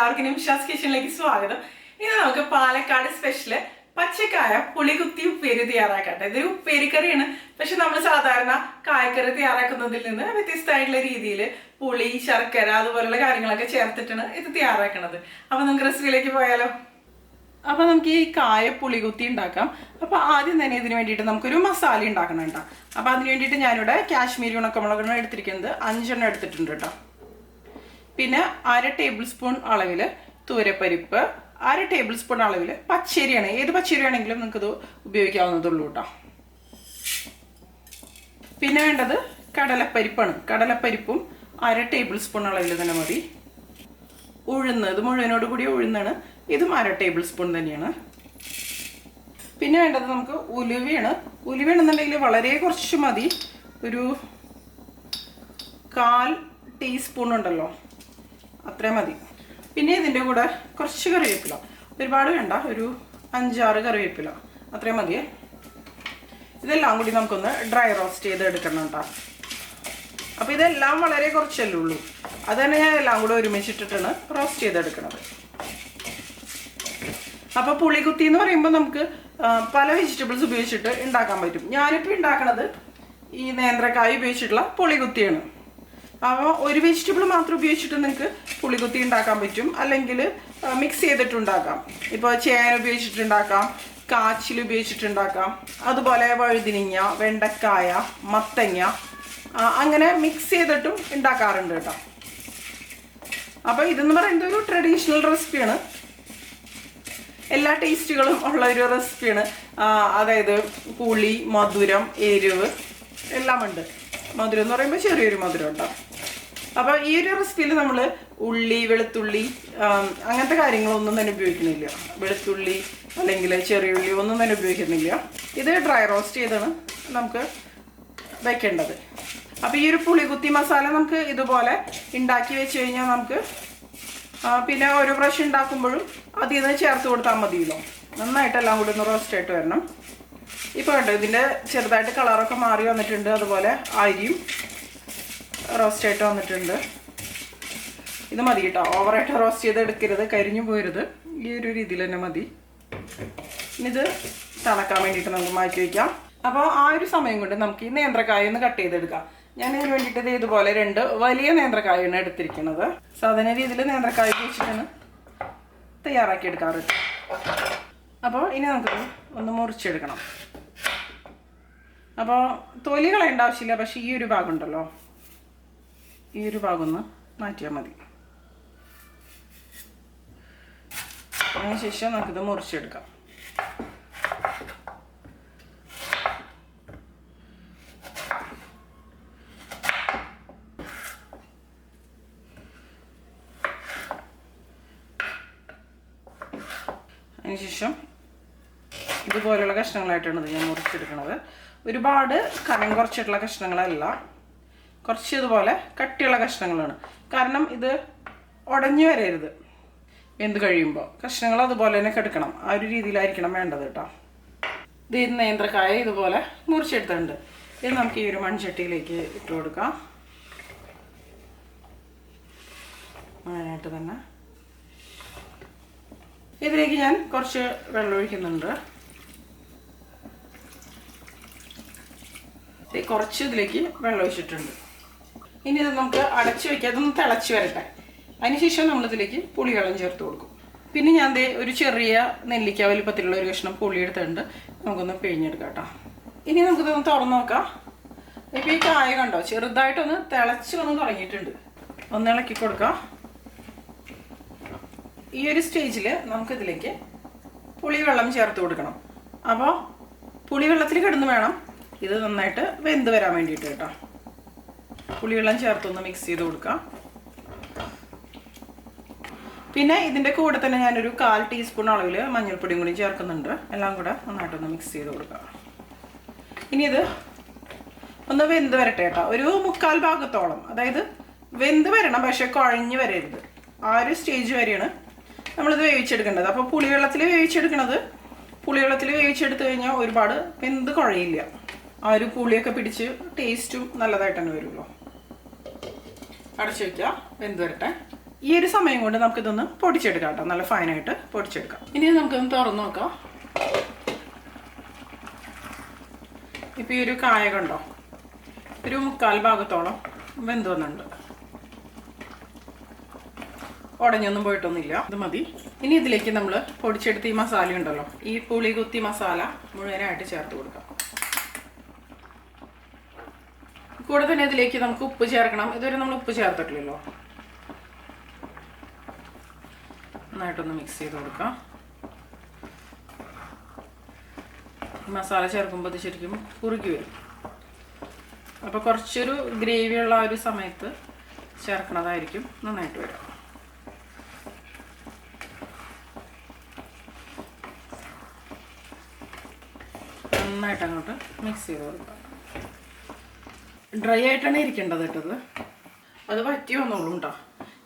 എല്ലാവർക്കും നിംഷാസ് കിച്ചണിലേക്ക് സ്വാഗതം. ഇന്ന് നമുക്ക് പാലക്കാട് സ്പെഷ്യല് പച്ചക്കായ പുളികുത്തി ഉപ്പേരി തയ്യാറാക്കട്ടെ. ഇതൊരു ഉപ്പേരിക്കറിയാണ്, പക്ഷെ നമ്മൾ സാധാരണ കായക്കറി തയ്യാറാക്കുന്നതിൽ നിന്ന് വ്യത്യസ്തമായിട്ടുള്ള രീതിയിൽ പുളി, ശർക്കര അതുപോലുള്ള കാര്യങ്ങളൊക്കെ ചേർത്തിട്ടാണ് ഇത് തയ്യാറാക്കുന്നത്. അപ്പൊ നമുക്ക് റെസിപ്പിയിലേക്ക് പോയാലോ. അപ്പൊ നമുക്ക് ഈ കായ പുളികുത്തി ഉണ്ടാക്കാം. അപ്പൊ ആദ്യം തന്നെ ഇതിന് വേണ്ടിയിട്ട് നമുക്കൊരു മസാല ഉണ്ടാക്കണം കേട്ടോ. അപ്പൊ അതിന് വേണ്ടിയിട്ട് ഞാനിവിടെ കാശ്മീരി ഉണക്കമുളകാണ് എടുത്തിരിക്കുന്നത്. 5 എണ്ണം എടുത്തിട്ടുണ്ട് കേട്ടോ. പിന്നെ 1/2 ടേബിൾ സ്പൂൺ അളവിൽ തൂരപ്പരിപ്പ്, 1/2 ടേബിൾ സ്പൂൺ അളവിൽ പച്ചരിയാണ്. ഏത് പച്ചരി ആണെങ്കിലും നിങ്ങൾക്കിത് ഉപയോഗിക്കാവുന്നതുള്ളൂ കേട്ടോ. പിന്നെ വേണ്ടത് കടലപ്പരിപ്പാണ്. കടലപ്പരിപ്പും 1/2 ടേബിൾ സ്പൂൺ അളവിൽ തന്നെ മതി. ഉഴുന്ന്, ഇത് മുഴുവനോട് കൂടി ഉഴുന്നാണ്. ഇതും 1/2 ടേബിൾ സ്പൂൺ തന്നെയാണ്. പിന്നെ വേണ്ടത് നമുക്ക് ഉലുവയാണ്. ഉലുവയാണെന്നുണ്ടെങ്കിൽ വളരെ കുറച്ച് മതി. ഒരു 1/4 ടീസ്പൂൺ ഉണ്ടല്ലോ, അത്രയും മതി. പിന്നെ ഇതിൻ്റെ കൂടെ കുറച്ച് കറിവേപ്പില, ഒരുപാട് വേണ്ട, ഒരു 5-6 കറിവേപ്പില അത്രയും മതിയേ. ഇതെല്ലാം കൂടി നമുക്കൊന്ന് ഡ്രൈ റോസ്റ്റ് ചെയ്ത് എടുക്കണം കേട്ടോ. അപ്പോൾ ഇതെല്ലാം വളരെ കുറച്ചല്ലേ ഉള്ളൂ, അത് തന്നെ ഞാൻ എല്ലാം കൂടെ ഒരുമിച്ചിട്ടിട്ടാണ് റോസ്റ്റ് ചെയ്തെടുക്കുന്നത്. അപ്പോൾ പുളികുത്തി എന്ന് പറയുമ്പോൾ നമുക്ക് പല വെജിറ്റബിൾസ് ഉപയോഗിച്ചിട്ട് ഉണ്ടാക്കാൻ പറ്റും. ഞാനിപ്പോൾ ഉണ്ടാക്കുന്നത് ഈ നേന്ത്രക്കായ ഉപയോഗിച്ചിട്ടുള്ള പുളികുത്തിയാണ്. അപ്പോൾ ഒരു വെജിറ്റബിൾ മാത്രം ഉപയോഗിച്ചിട്ട് നിങ്ങൾക്ക് പുളികുത്തി ഉണ്ടാക്കാൻ പറ്റും, അല്ലെങ്കിൽ മിക്സ് ചെയ്തിട്ടുണ്ടാക്കാം. ഇപ്പോൾ ചേന ഉപയോഗിച്ചിട്ടുണ്ടാക്കാം, കാച്ചിൽ ഉപയോഗിച്ചിട്ടുണ്ടാക്കാം, അതുപോലെ വഴുതിനിങ്ങ, വെണ്ടക്കായ, മത്തങ്ങ, അങ്ങനെ മിക്സ് ചെയ്തിട്ടും ഉണ്ടാക്കാറുണ്ട് കേട്ടോ. അപ്പോൾ ഇതെന്ന് പറയുന്നത് ഒരു ട്രഡീഷണൽ റെസിപ്പിയാണ്, എല്ലാ ടേസ്റ്റുകളും ഉള്ള ഒരു റെസിപ്പിയാണ്. അതായത് പുളി, മധുരം, എരിവ് എല്ലാം ഉണ്ട്. മധുരം എന്ന് പറയുമ്പോൾ ചെറിയൊരു മധുരം ഉണ്ടാവും. അപ്പോൾ ഈ ഒരു റെസിപ്പിയിൽ നമ്മൾ ഉള്ളി, വെളുത്തുള്ളി അങ്ങനത്തെ കാര്യങ്ങളൊന്നും തന്നെ ഉപയോഗിക്കുന്നില്ല. വെളുത്തുള്ളി അല്ലെങ്കിൽ ചെറിയുള്ളി ഒന്നും തന്നെ ഉപയോഗിക്കുന്നില്ല. ഇത് ഡ്രൈ റോസ്റ്റ് ചെയ്താണ് നമുക്ക് വയ്ക്കേണ്ടത്. അപ്പോൾ ഈ ഒരു പുളികുത്തി മസാല നമുക്ക് ഇതുപോലെ ഉണ്ടാക്കി വെച്ച് കഴിഞ്ഞാൽ നമുക്ക് പിന്നെ ഓരോ പ്രാവശ്യം ഉണ്ടാക്കുമ്പോഴും അതിൽ നിന്ന് ചേർത്ത് കൊടുത്താൽ മതിയല്ലോ. നന്നായിട്ട് എല്ലാം കൂടി ഒന്ന് റോസ്റ്റ് ആയിട്ട് വരണം. ഇപ്പോൾ കേട്ടോ ഇതിൻ്റെ ചെറുതായിട്ട് കളറൊക്കെ മാറി വന്നിട്ടുണ്ട്. അതുപോലെ അരിയും റോസ്റ്റായിട്ട് വന്നിട്ടുണ്ട്. ഇത് മതി കേട്ടോ, ഓവറായിട്ട് റോസ്റ്റ് ചെയ്ത് എടുക്കരുത്, കരിഞ്ഞു പോരുത്. ഈ ഒരു രീതിയിൽ തന്നെ മതി. ഇത് തണക്കാൻ വേണ്ടിയിട്ട് നമുക്ക് മാറ്റി വയ്ക്കാം. അപ്പോൾ ആ ഒരു സമയം കൊണ്ട് നമുക്ക് ഈ നേന്ത്രക്കായ ഒന്ന് കട്ട് ചെയ്തെടുക്കാം. ഞാൻ ഇതിന് വേണ്ടിയിട്ട് ഇതുപോലെ 2 വലിയ നേന്ത്രക്കായാണ് എടുത്തിരിക്കുന്നത്. സാധാരണ രീതിയിൽ നേന്ത്രക്കായ വെച്ചിട്ടാണ് തയ്യാറാക്കി എടുക്കാറ്. അപ്പോൾ ഇനി നമുക്കിത് ഒന്ന് മുറിച്ചെടുക്കണം. അപ്പോൾ തൊലി കളയേണ്ട ആവശ്യമില്ല, പക്ഷേ ഈ ഒരു ഭാഗം ഉണ്ടല്ലോ, ഈ ഒരു ഭാഗം ഒന്ന് മാറ്റിയാൽ മതി. അതിനുശേഷം നമുക്കിത് മുറിച്ചെടുക്കാം. അതിനുശേഷം ഇതുപോലെയുള്ള കഷ്ണങ്ങളായിട്ടാണ് ഞാൻ മുറിച്ചെടുക്കുന്നത്. ഒരുപാട് കനം കുറച്ചിട്ടുള്ള കഷ്ണങ്ങളല്ല, കുറച്ച് ഇതുപോലെ കട്ടിയുള്ള കഷ്ണങ്ങളാണ്. കാരണം ഇത് ഉടഞ്ഞു വരരുത്. വെന്ത് കഴിയുമ്പോൾ കഷ്ണങ്ങൾ അതുപോലെ തന്നെ എടുക്കണം. ആ ഒരു രീതിയിലായിരിക്കണം വേണ്ടത് കേട്ടോ. ഇത് നേന്ത്രക്കായ ഇതുപോലെ മുറിച്ചെടുത്തിട്ടുണ്ട്. ഇത് നമുക്ക് ഈ ഒരു മൺചട്ടിയിലേക്ക് ഇട്ട് കൊടുക്കാം. അങ്ങനെയായിട്ട് തന്നെ ഇതിലേക്ക് ഞാൻ കുറച്ച് വെള്ളം ഒഴിക്കുന്നുണ്ട്. കുറച്ച് ഇതിലേക്ക് വെള്ളം ഒഴിച്ചിട്ടുണ്ട്. ഇനി ഇത് നമുക്ക് അടച്ചു വയ്ക്കാം, അതൊന്ന് തിളച്ച് വരട്ടെ. അതിനുശേഷം നമ്മളിതിലേക്ക് പുളിവെള്ളം ചേർത്ത് കൊടുക്കും. പിന്നെ ഞാൻ ഒരു ചെറിയ നെല്ലിക്ക വലിപ്പത്തിലുള്ള ഒരു കഷ്ണം പുളി എടുത്തിട്ടുണ്ട്. നമുക്കൊന്ന് പിഴിഞ്ഞെടുക്കാം കേട്ടോ. ഇനി നമുക്കിതൊന്ന് തുറന്ന് നോക്കാം. ഇപ്പോൾ ഈ കായ കണ്ടോ, ചെറുതായിട്ടൊന്ന് തിളച്ച് വന്ന് തുടങ്ങിയിട്ടുണ്ട്. ഒന്ന് ഇളക്കി കൊടുക്കാം. ഈ ഒരു സ്റ്റേജിൽ നമുക്കിതിലേക്ക് പുളിവെള്ളം ചേർത്ത് കൊടുക്കണം. അപ്പോൾ പുളിവെള്ളത്തിൽ കിടന്ന് വേണം ഇത് നന്നായിട്ട് വെന്ത് വരാൻ വേണ്ടിയിട്ട് കേട്ടോ. പുളിവെള്ളം ചേർത്തൊന്ന് മിക്സ് ചെയ്ത് കൊടുക്കാം. പിന്നെ ഇതിൻ്റെ കൂടെ തന്നെ ഞാനൊരു 1/4 ടീസ്പൂൺ അളവിൽ മഞ്ഞൾപ്പൊടിയും കൂടി ചേർക്കുന്നുണ്ട്. എല്ലാം കൂടെ നന്നായിട്ടൊന്ന് മിക്സ് ചെയ്ത് കൊടുക്കാം. ഇനി ഇത് ഒന്ന് വെന്ത് വരട്ടെ കേട്ടോ. ഒരു 1/4 ഭാഗത്തോളം, അതായത് വെന്ത് വരണം, പക്ഷെ കുഴഞ്ഞ് വരരുത്. ആ ഒരു സ്റ്റേജ് വരെയാണ് നമ്മളിത് വേവിച്ചെടുക്കേണ്ടത്. അപ്പോൾ പുളിവെള്ളത്തിൽ വേവിച്ചെടുത്ത് കഴിഞ്ഞാൽ ഒരുപാട് വെന്ത് കുഴയില്ല. ആ ഒരു പുളിയൊക്കെ പിടിച്ച് ടേസ്റ്റും നല്ലതായിട്ട് തന്നെ വരുമല്ലോ. അടച്ചു വയ്ക്കുക, വെന്ത് വരട്ടെ. ഈ ഒരു സമയം കൊണ്ട് നമുക്കിതൊന്ന് പൊടിച്ചെടുക്കാം കേട്ടോ, നല്ല ഫൈനായിട്ട് പൊടിച്ചെടുക്കാം. ഇനി നമുക്കൊന്ന് തുറന്നു നോക്കാം. ഇപ്പം ഈ ഒരു കായ കണ്ടോ, ഒരു 3/4 ഭാഗത്തോളം വെന്ത് വന്നിട്ടുണ്ട്. ഉടഞ്ഞൊന്നും പോയിട്ടൊന്നുമില്ല. ഇത് മതി. ഇനി ഇതിലേക്ക് നമ്മൾ പൊടിച്ചെടുത്ത് ഈ മസാല ഉണ്ടല്ലോ, ഈ പുളികുത്തി മസാല മുഴുവനായിട്ട് ചേർത്ത് കൊടുക്കാം. കൂടെ തന്നെ ഇതിലേക്ക് നമുക്ക് ഉപ്പ് ചേർക്കണം. ഇതുവരെ നമ്മൾ ഉപ്പ് ചേർത്തിട്ടില്ലല്ലോ. നന്നായിട്ടൊന്ന് മിക്സ് ചെയ്ത് കൊടുക്കാം. മസാല ചേർക്കുമ്പോൾ ഇത് ശരിക്കും കുറുകി വരും. അപ്പോൾ കുറച്ചൊരു ഗ്രേവിയുള്ള ആ ഒരു സമയത്ത് ചേർക്കണതായിരിക്കും നന്നായിട്ട് വരും. നന്നായിട്ട് അങ്ങോട്ട് മിക്സ് ചെയ്ത് കൊടുക്കാം. ഡ്രൈ ആയിട്ടാണ് ഇരിക്കേണ്ടത് കേട്ടത്, അത് പറ്റി വന്നോളൂ കേട്ടോ.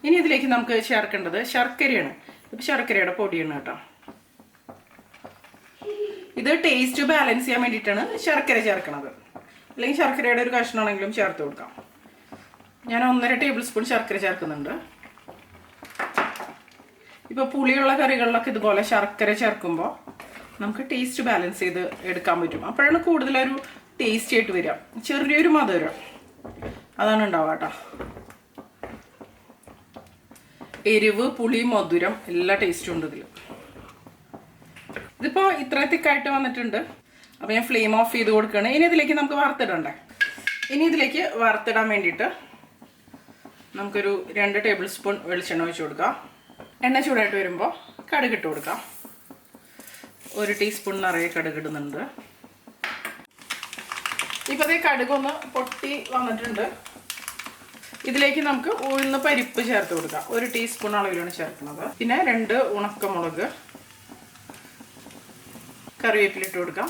ഇനി ഇതിലേക്ക് നമുക്ക് ചേർക്കേണ്ടത് ശർക്കരയാണ്. ഇപ്പം ശർക്കരയുടെ പൊടിയാണ് കേട്ടോ. ഇത് ടേസ്റ്റ് ബാലൻസ് ചെയ്യാൻ വേണ്ടിയിട്ടാണ് ശർക്കര ചേർക്കണത്. അല്ലെങ്കിൽ ശർക്കരയുടെ ഒരു കഷ്ണമാണെങ്കിലും ചേർത്ത് കൊടുക്കാം. ഞാൻ 1.5 ടേബിൾ സ്പൂൺ ശർക്കര ചേർക്കുന്നുണ്ട്. ഇപ്പോൾ പുളിയുള്ള കറികളിലൊക്കെ ഇതുപോലെ ശർക്കര ചേർക്കുമ്പോൾ നമുക്ക് ടേസ്റ്റ് ബാലൻസ് ചെയ്ത് എടുക്കാൻ പറ്റും. അപ്പോഴാണ് കൂടുതലൊരു ടേസ്റ്റി ആയിട്ട് വരിക. ചെറിയൊരു മധുരം അതാണ് ഉണ്ടാവുക കേട്ടോ. എരിവ്, പുളി, മധുരം എല്ലാ ടേസ്റ്റും ഉണ്ട് ഇതിൽ. ഇതിപ്പോൾ ഇത്ര തിക്കായിട്ട് വന്നിട്ടുണ്ട്. അപ്പോൾ ഞാൻ ഫ്ലെയിം ഓഫ് ചെയ്ത് കൊടുക്കുകയാണ്. ഇനി ഇതിലേക്ക് നമുക്ക് വറുത്തിടണ്ടേ. ഇനി ഇതിലേക്ക് വറുത്തിടാൻ വേണ്ടിയിട്ട് നമുക്കൊരു 2 ടേബിൾ സ്പൂൺ വെളിച്ചെണ്ണ ഒഴിച്ച് കൊടുക്കാം. എണ്ണ ചൂടായിട്ട് വരുമ്പോൾ കടുക് ഇട്ട് കൊടുക്കാം. 1 ടീസ്പൂൺ നിറയെ കടുക് ഇടുന്നുണ്ട്. ഇപ്പോൾ അതേ കടുകൊന്ന് പൊട്ടി വന്നിട്ടുണ്ട്. ഇതിലേക്ക് നമുക്ക് ഉഴുന്ന് പരിപ്പ് ചേർത്ത് കൊടുക്കാം. 1 ടീസ്പൂൺ അളവിലാണ് ചേർക്കുന്നത്. പിന്നെ 2 ഉണക്കമുളക്, കറിവേപ്പിലിട്ട് കൊടുക്കാം.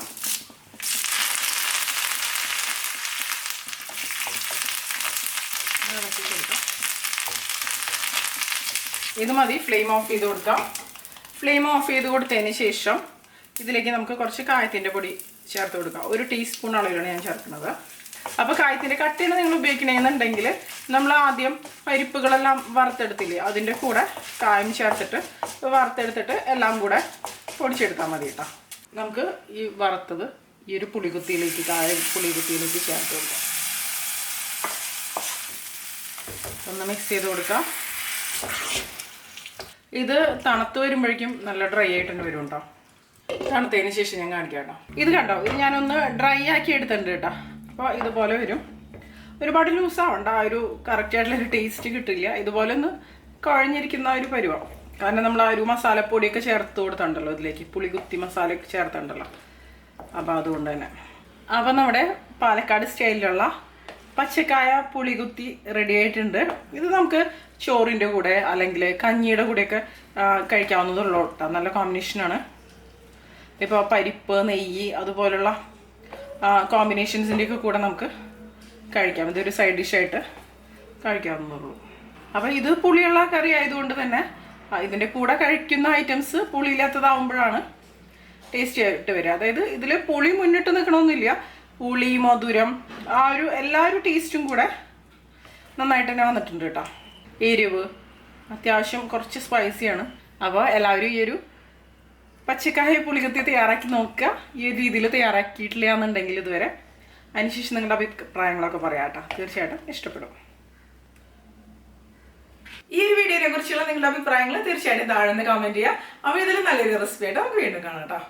ഇത് മതി. ഫ്ലെയിം ഓഫ് ചെയ്ത് കൊടുക്കാം. ഫ്ലെയിം ഓഫ് ചെയ്ത് കൊടുത്തതിന് ശേഷം ഇതിലേക്ക് നമുക്ക് കുറച്ച് കായത്തിൻ്റെ പൊടി ചേർത്ത് കൊടുക്കാം. 1 ടീസ്പൂൺ അളവിലാണ് ഞാൻ ചേർക്കുന്നത്. അപ്പോൾ കായത്തിൻ്റെ കട്ടിയാണ് നിങ്ങൾ ഉപയോഗിക്കണമെന്നുണ്ടെങ്കിൽ നമ്മൾ ആദ്യം പരിപ്പുകളെല്ലാം വറുത്തെടുത്തില്ലേ, അതിൻ്റെ കൂടെ കായം ചേർത്തിട്ട് വറുത്തെടുത്തിട്ട് എല്ലാം കൂടെ പൊടിച്ചെടുത്താൽ മതി കേട്ടോ. നമുക്ക് ഈ വറുത്തത് ഈ ഒരു പുളികുത്തിയിലേക്ക്, കായ പുളികുത്തിയിലേക്ക് ചേർത്ത് കൊടുക്കാം. ഒന്ന് മിക്സ് ചെയ്ത് കൊടുക്കാം. ഇത് തണുത്ത് വരുമ്പോഴേക്കും നല്ല ഡ്രൈ ആയിട്ട് തന്നെ വരും കേട്ടോ. തണുത്തതിന് ശേഷം ഞാൻ കാണിക്കാം കേട്ടോ. ഇത് കണ്ടോ, ഇത് ഞാനൊന്ന് ഡ്രൈ ആക്കി എടുത്തിട്ടുണ്ട് കേട്ടോ. അപ്പോൾ ഇതുപോലെ വരും. ഒരുപാട് ലൂസാവണ്ട, ആ ഒരു കറക്റ്റായിട്ടുള്ളൊരു ടേസ്റ്റ് കിട്ടില്ല. ഇതുപോലെ ഒന്ന് കുഴഞ്ഞിരിക്കുന്ന ഒരു പരുവം. കാരണം നമ്മൾ ആ ഒരു മസാലപ്പൊടിയൊക്കെ ചേർത്ത് കൊടുത്തിട്ടുണ്ടല്ലോ, ഇതിലേക്ക് പുളികുത്തി മസാലയൊക്കെ ചേർത്തിട്ടുണ്ടല്ലോ. അപ്പോൾ അതുകൊണ്ട് തന്നെ. അപ്പോൾ നമ്മുടെ പാലക്കാട് സ്റ്റൈലിലുള്ള പച്ചക്കായ പുളികുത്തി റെഡി ആയിട്ടുണ്ട്. ഇത് നമുക്ക് ചോറിൻ്റെ കൂടെ അല്ലെങ്കിൽ കഞ്ഞിയുടെ കൂടെയൊക്കെ കഴിക്കാവുന്നതുള്ളൂ കേട്ടോ. നല്ല കോമ്പിനേഷനാണ്. ഇപ്പോൾ പരിപ്പ്, നെയ്യ് അതുപോലുള്ള കോമ്പിനേഷൻസിൻ്റെയൊക്കെ കൂടെ നമുക്ക് കഴിക്കാം. ഇതൊരു സൈഡ് ഡിഷായിട്ട് കഴിക്കാവുന്നതുള്ളൂ. അപ്പോൾ ഇത് പുളിയുള്ള കറി ആയതുകൊണ്ട് തന്നെ ഇതിൻ്റെ കൂടെ കഴിക്കുന്ന ഐറ്റംസ് പുളിയില്ലാത്തതാവുമ്പോഴാണ് ടേസ്റ്റി ആയിട്ട് വരിക. അതായത് ഇതിൽ പുളി മുന്നിട്ട് നിൽക്കണമെന്നില്ല. പുളി, മധുരം, ആ ഒരു എല്ലാ ഒരു ടേസ്റ്റും കൂടെ നന്നായിട്ട് തന്നെ വന്നിട്ടുണ്ട് കേട്ടോ. എരിവ് അത്യാവശ്യം കുറച്ച് സ്പൈസിയാണ്. അപ്പോൾ എല്ലാവരും ഈ ഒരു പച്ചക്കായ പുളികുത്തി തയ്യാറാക്കി നോക്കുക. ഈ ഒരു രീതിയിൽ തയ്യാറാക്കിയിട്ടില്ല എന്നുണ്ടെങ്കിൽ ഇതുവരെ. അതിനുശേഷം നിങ്ങളുടെ അഭിപ്രായങ്ങളൊക്കെ പറയാം കേട്ടോ. തീർച്ചയായിട്ടും ഇഷ്ടപ്പെടും. ഈ ഒരു വീഡിയോനെ കുറിച്ചുള്ള നിങ്ങളുടെ അഭിപ്രായങ്ങൾ തീർച്ചയായിട്ടും താഴെ നിന്ന് കമൻറ്റ് ചെയ്യുക. അപ്പോൾ ഇതിൽ നല്ലൊരു റെസിപ്പി ആയിട്ട് നമുക്ക് വീണ്ടും കാണാം കേട്ടോ.